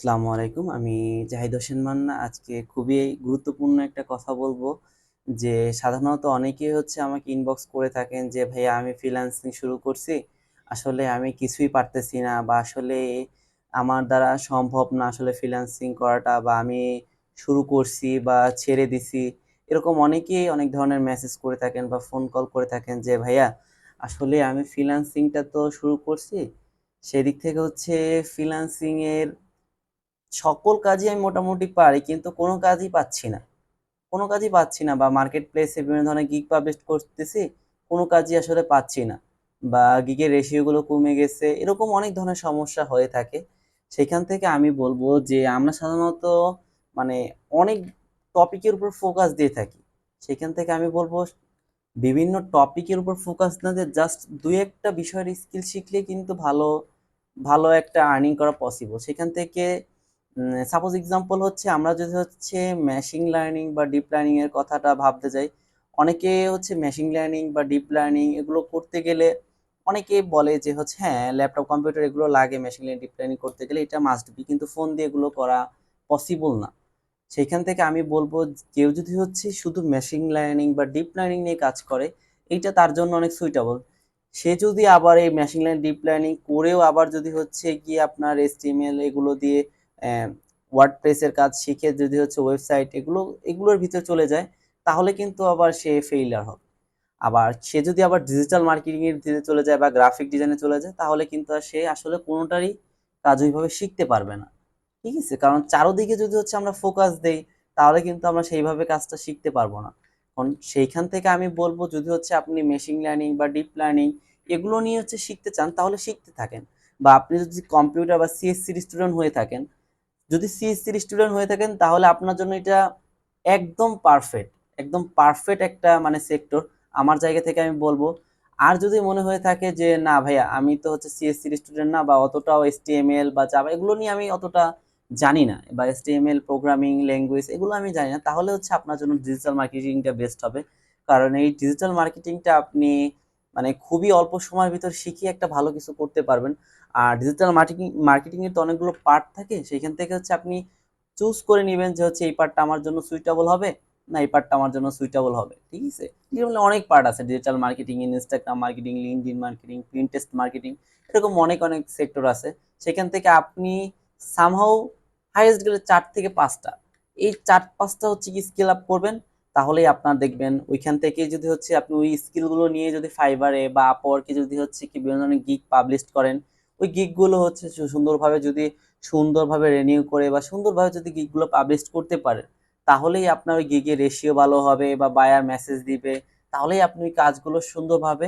আসসালামু আলাইকুম। আমি জাহিদ হোসেন মান্না। আজকে খুবই গুরুত্বপূর্ণ একটা কথা বলবো যে, সাধারণত অনেকেই আমাকে ইনবক্স করে থাকেন যে, "ভাইয়া আমি ফ্রিল্যান্সিং শুরু করছি। আসলে আমি কিছুই পারতেছি না বা আসলে আমার দ্বারা সম্ভব না আসলে ফ্রিল্যান্সিং করাটা বা আমি শুরু করছি বা ছেড়ে দিছি।" এরকম অনেকেই অনেক ধরনের মেসেজ করে থাকেন বা ফোন কল করে থাকেন যে, "ভাইয়া আসলে আমি ফ্রিল্যান্সিংটা তো শুরু করছি। সেদিক থেকে ফ্রিল্যান্সিং এর সকল কাজই আমি মোটামুটি পারি কিন্তু কোনো কাজই পাচ্ছি না। কোনো কাজই পাচ্ছি না বা মার্কেট প্লেসে বিভিন্ন ধরনের গিগ পাবলিশ করতেছি, কোনো কাজই আসলে পাচ্ছি না। বা গিগের রেশিও গুলো কমে গেছে। এরকম অনেক ধরনের সমস্যা হয়ে থাকে। সেখান থেকে আমি বলব যে আমরা সাধারণত মানে অনেক টপিকের উপর ফোকাস দিয়ে থাকি। সেখান থেকে আমি বলব বিভিন্ন টপিকের উপর ফোকাস না দিয়ে জাস্ট ২-১ টা বিষয়ের স্কিল শিখলে কিন্তু ভালো একটা আর্নিং করা পসিবল। সেখান থেকে সাপোজ এক্সাম্পল আমরা যদি মেশিন লার্নিং বা ডিপ লার্নিং এর কথাটা ভাবতে যাই, অনেকে মেশিন লার্নিং বা ডিপ লার্নিং এগুলো করতে গেলে অনেকে বলে যে হ্যাঁ, ল্যাপটপ কম্পিউটার এগুলো লাগে মেশিন লার্নিং, ডিপ লার্নিং করতে গেলে এটা মাস্ট বি। কিন্তু ফোন দিয়ে এগুলো করা পসিবল না। সেইখান থেকে আমি বলব কেউ যদি শুধু মেশিন লার্নিং বা ডিপ লার্নিং নিয়ে কাজ করে, এইটা তার জন্য অনেক সুইটেবল। সে যদি আবার এই মেশিন লার্নিং ডিপ লার্নিং করেও আবার যদি গিয়ে আপনার HTML এগুলো দিয়ে ওয়ার্ডপ্রেস এর কাজ শিখে যদি ওয়েবসাইট এগুলোর ভিতরে চলে যায়, তাহলে কিন্তু আবার সে ফেইলিউর হবে। আবার সে যদি আবার ডিজিটাল মার্কেটিং এর দিকে চলে যায় বা গ্রাফিক ডিজাইনে চলে যায়, তাহলে কিন্তু আর সে আসলে কোনোটারই কাজ ওইভাবে শিখতে পারবে না। ঠিক আছে? কারণ চারদিকে যদি আমরা ফোকাস দেই, তাহলে কিন্তু আমরা সেইভাবে কাজটা শিখতে পারবো না। এখন সেইখান থেকে আমি বলবো যদি আপনি মেশিন লার্নিং বা ডিপ লার্নিং এগুলো নিয়ে শিখতে চান, তাহলে শিখতে থাকেন। বা আপনি যদি কম্পিউটার বা CSC র স্টুডেন্ট হয়ে থাকেন, যদি CSC র স্টুডেন্ট হয়ে থাকেন তাহলে আপনার জন্য এটা একদম পারফেক্ট। একদম পারফেক্ট একটা মানে সেক্টর। আমার জায়গা থেকে আমি বলবো। আর যদি মনে হয়ে থাকে যে না ভাইয়া আমি তো CSC র স্টুডেন্ট না বা অতটাও HTML বা জাভা এগুলো নিয়ে আমি অতটা জানি না বা HTML প্রোগ্রামিং ল্যাঙ্গুয়েজ এগুলো আমি জানি না, তাহলে আপনার জন্য ডিজিটাল মার্কেটিংটা বেস্ট হবে। কারণ এই ডিজিটাল মার্কেটিংটা আপনি মানে খুবই অল্প সময়ের ভিতর শিখে একটা ভালো কিছু করতে পারবেন। আর ডিজিটাল মার্কেটিং এর তো অনেকগুলো পার্ট থাকে। সেখান থেকে আপনি চুজ করে নিবেন যে এই পার্টটা আমার জন্য সুইটেবল হবে, না এই পার্টটা আমার জন্য সুইটেবল হবে। ঠিক আছে? এগুলো অনেক পার্ট আছে digital marketing, Instagram marketing, LinkedIn marketing, Pinterest marketing, এরকম অনেক সেক্টর আছে। সেখান থেকে আপনি সামহাউ হাইয়েস্ট গেলে ৪ থেকে ৫টা, এই ৪-৫টা কি স্কিল আপ করবেন, তাহলেই আপনার দেখবেন ওইখান থেকে যদি আপনি ওই স্কিলগুলো নিয়ে যদি ফাইবারে বা আপওয়ার্কে যদি কি বিভিন্ন ধরনের গিগ পাবলিশ করেন, ওই গিগগুলো সুন্দরভাবে রিনিউ করে বা সুন্দরভাবে যদি গিগগুলো পাবলিশ করতে পারেন, তাহলেই আপনার ওই গিগের রেশিও ভালো হবে বা বায়ার মেসেজ দিবে, তাহলেই আপনি ওই কাজগুলো সুন্দরভাবে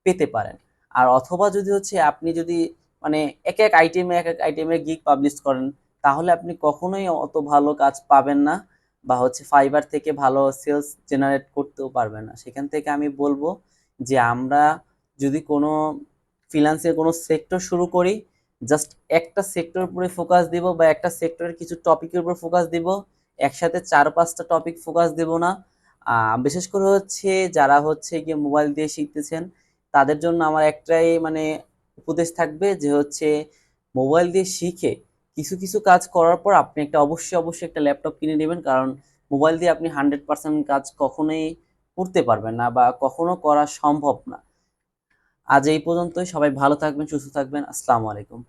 পেতে পারেন। আর অথবা যদি আপনি যদি মানে এক এক আইটেমে গিগ পাবলিশ করেন, তাহলে আপনি কখনোই অত ভালো কাজ পাবেন না বা ফাইবার থেকে ভালো সেলস জেনারেট করতেও পারবেন না। সেখান থেকে আমি বলবো যে আমরা যদি কোনো ফ্রিল্যান্সের কোনো সেক্টর শুরু করি, জাস্ট একটা সেক্টর উপরে ফোকাস দিব বা একটা সেক্টরের কিছু টপিকের উপর ফোকাস দিব। একসাথে ৪-৫টা টপিক ফোকাস দেব না। বিশেষ করে যারা গিয়ে মোবাইল দিয়ে শিখতেছেন, তাদের জন্য আমার একটাই মানে উপদেশ থাকবে যে মোবাইল দিয়ে শিখে কিছু কাজ করার পর আপনি অবশ্যই একটা ল্যাপটপ কিনে নেবেন। কারণ মোবাইল দিয়ে আপনি 100% কাজ কখনোই করতে পারবেন না বা কখনো করা সম্ভব না। আজ এই পর্যন্তই। সবাই ভালো থাকবেন, সুস্থ থাকবেন। আসসালামু আলাইকুম।